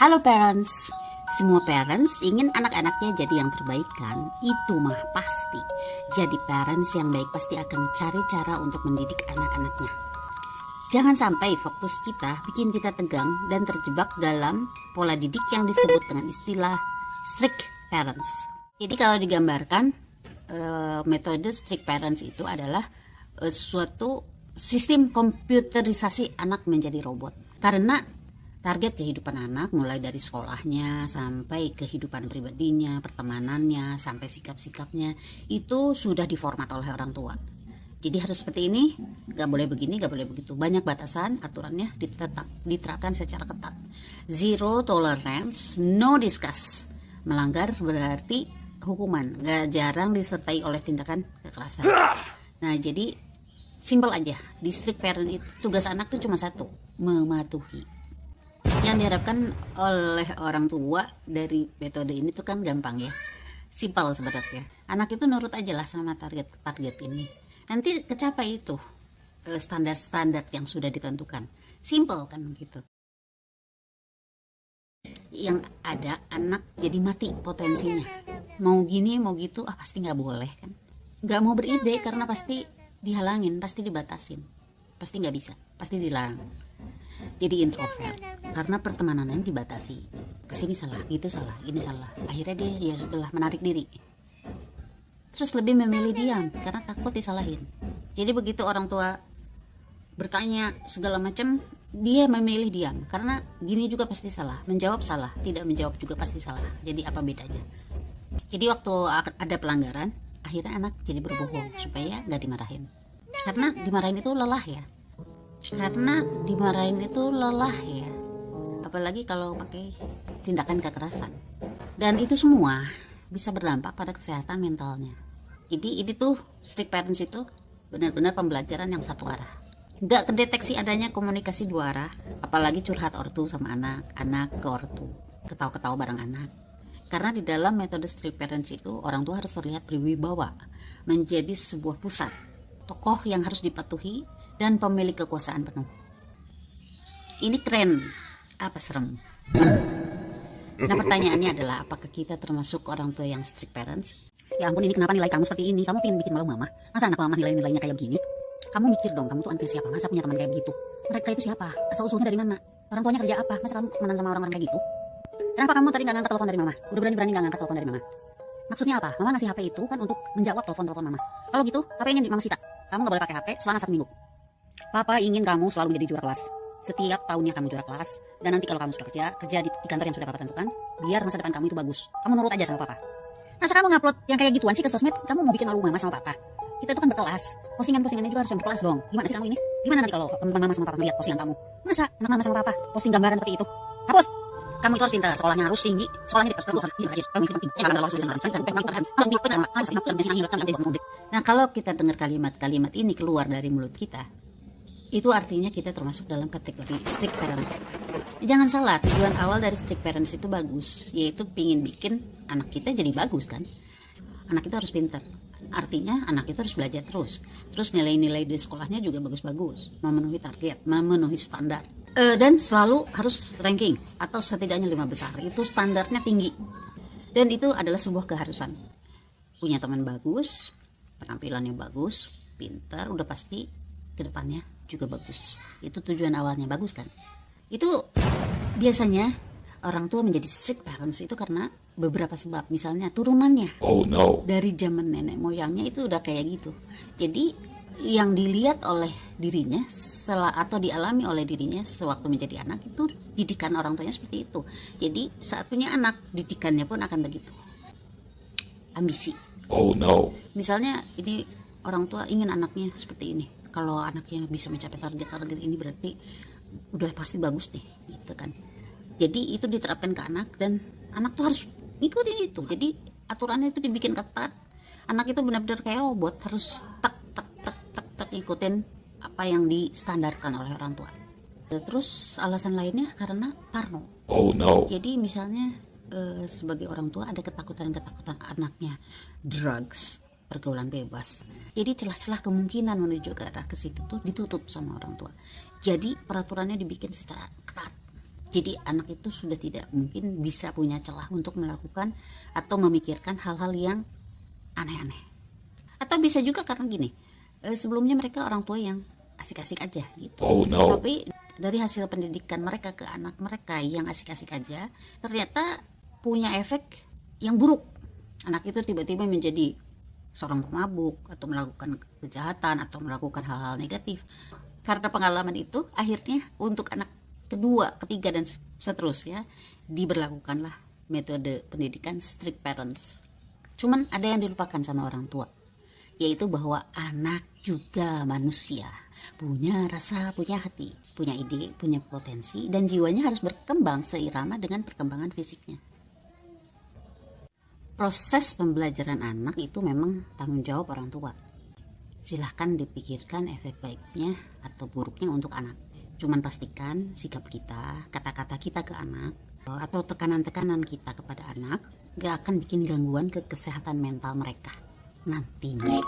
Halo parents, semua parents ingin anak-anaknya jadi yang terbaik kan? Itu mah pasti. Jadi parents yang baik pasti akan cari cara untuk mendidik anak-anaknya. Jangan sampai fokus kita bikin kita tegang dan terjebak dalam pola didik yang disebut dengan istilah strict parents. Jadi kalau digambarkan, metode strict parents itu adalah suatu sistem komputerisasi anak menjadi robot. Karena target kehidupan anak mulai dari sekolahnya sampai kehidupan pribadinya, pertemanannya, sampai sikap-sikapnya itu sudah diformat oleh orang tua. Jadi harus seperti ini, gak boleh begini, gak boleh begitu. Banyak batasan, aturannya diterapkan secara ketat. Zero tolerance, no discuss. Melanggar berarti hukuman, gak jarang disertai oleh tindakan kekerasan. Nah jadi simple aja, di strict parent itu tugas anak tuh cuma satu, mematuhi. Yang diharapkan oleh orang tua dari metode ini tuh kan gampang ya, simpel sebenarnya. Anak itu nurut aja lah sama target ini, nanti kecapai itu standar-standar yang sudah ditentukan. Simple kan gitu. Yang ada anak jadi mati potensinya, mau gini mau gitu, pasti nggak boleh kan, nggak mau beride karena pasti dihalangin, pasti dibatasin, pasti nggak bisa, pasti dilarang. Jadi introvert karena pertemanannya dibatasi, kesini salah, gitu salah, ini salah. Akhirnya dia ya sudahlah menarik diri, terus lebih memilih diam karena takut disalahin. Jadi begitu orang tua bertanya segala macam, dia memilih diam karena gini juga pasti salah, menjawab salah, tidak menjawab juga pasti salah. Jadi apa bedanya? Jadi waktu ada pelanggaran, akhirnya anak jadi berbohong supaya nggak dimarahin, karena dimarahin itu lelah ya. Apalagi kalau pakai tindakan kekerasan. Dan itu semua bisa berdampak pada kesehatan mentalnya. Jadi ini tuh strict parents itu benar-benar pembelajaran yang satu arah. Nggak kedeteksi adanya komunikasi dua arah, apalagi curhat ortu sama anak, anak ke ortu, ketawa-ketawa bareng anak. Karena di dalam metode strict parents itu orang tua harus terlihat berwibawa, menjadi sebuah pusat, tokoh yang harus dipatuhi dan pemilik kekuasaan penuh. Ini keren, apa serem? Nah pertanyaannya adalah, apakah kita termasuk orang tua yang strict parents? Ya ampun, ini kenapa nilai kamu seperti ini? Kamu pengen bikin malu mama? Masa anak mama nilainya kayak begini? Kamu mikir dong, kamu tuh anaknya siapa? Masa punya teman kayak begitu? Mereka itu siapa? Asal-usulnya dari mana? Orang tuanya kerja apa? Masa kamu temenan sama orang-orang kayak gitu? Kenapa kamu tadi gak ngangkat telepon dari mama? Udah berani-berani gak ngangkat telepon dari mama? Maksudnya apa? Mama ngasih HP itu kan untuk menjawab telepon-telepon mama. Kalau gitu, HP-nya mama sita. Kamu gak boleh pakai HP selama 1 minggu. Papa ingin kamu selalu menjadi juara kelas. Setiap tahunnya kamu juara kelas. Dan nanti kalau kamu sudah kerja di kantor yang sudah papa tentukan, biar masa depan kamu itu bagus. Kamu nurut aja sama papa. Masa kamu ngupload yang kayak gituan sih ke sosmed? Kamu mau bikin malu mama sama papa? Kita itu kan berkelas. Postingan-postingannya juga harus yang berkelas dong. Gimana sih kamu ini? Gimana nanti kalau teman mama sama papa melihat postingan kamu? Masa anak mama sama papa posting gambaran seperti itu? Hapus! Kamu itu harus pintar, sekolahnya harus tinggi, sekolahnya di atas penting. Nah kalau kita dengar kalimat-kalimat ini keluar dari mulut kita, itu artinya kita termasuk dalam kategori strict parents. Jangan salah, tujuan awal dari strict parents itu bagus, yaitu pingin bikin anak kita jadi bagus kan. Anak itu harus pintar, artinya anak itu harus belajar terus nilai-nilai di sekolahnya juga bagus-bagus, memenuhi target, memenuhi standar. Dan selalu harus ranking atau setidaknya 5 besar, itu standarnya tinggi. Dan itu adalah sebuah keharusan. Punya teman bagus, penampilannya bagus, pintar, udah pasti kedepannya juga bagus. Itu tujuan awalnya bagus kan. Itu biasanya orang tua menjadi strict parents itu karena beberapa sebab. Misalnya turunannya, dari zaman nenek moyangnya itu udah kayak gitu. Jadi yang dilihat oleh dirinya atau dialami oleh dirinya sewaktu menjadi anak itu didikan orang tuanya seperti itu. Jadi saat punya anak, didikannya pun akan begitu. Ambisi. Misalnya ini orang tua ingin anaknya seperti ini. Kalau anaknya bisa mencapai target ini berarti udah pasti bagus nih, gitu kan. Jadi itu diterapkan ke anak dan anak tuh harus ngikutin itu. Jadi aturannya itu dibikin ketat. Anak itu benar-benar kayak robot, harus tak ikutin apa yang distandarkan oleh orang tua. Terus alasan lainnya karena parno. Jadi misalnya sebagai orang tua ada ketakutan anaknya drugs, pergaulan bebas. Jadi celah-celah kemungkinan menuju ke arah ke situ tuh ditutup sama orang tua. Jadi peraturannya dibikin secara ketat. Jadi anak itu sudah tidak mungkin bisa punya celah untuk melakukan atau memikirkan hal-hal yang aneh-aneh. Atau bisa juga karena gini, sebelumnya mereka orang tua yang asik-asik aja gitu. Oh no. Tapi dari hasil pendidikan mereka ke anak mereka yang asik-asik aja, ternyata punya efek yang buruk. Anak itu tiba-tiba menjadi seorang pemabuk atau melakukan kejahatan atau melakukan hal-hal negatif. Karena pengalaman itu, akhirnya untuk anak kedua, ketiga, dan seterusnya diberlakukanlah metode pendidikan strict parents. Cuman ada yang dilupakan sama orang tua, yaitu bahwa anak juga manusia, punya rasa, punya hati, punya ide, punya potensi, dan jiwanya harus berkembang seirama dengan perkembangan fisiknya. Proses pembelajaran anak itu memang tanggung jawab orang tua. Silahkan dipikirkan efek baiknya atau buruknya untuk anak. Cuman pastikan sikap kita, kata-kata kita ke anak, atau tekanan-tekanan kita kepada anak gak akan bikin gangguan ke kesehatan mental mereka nantinya.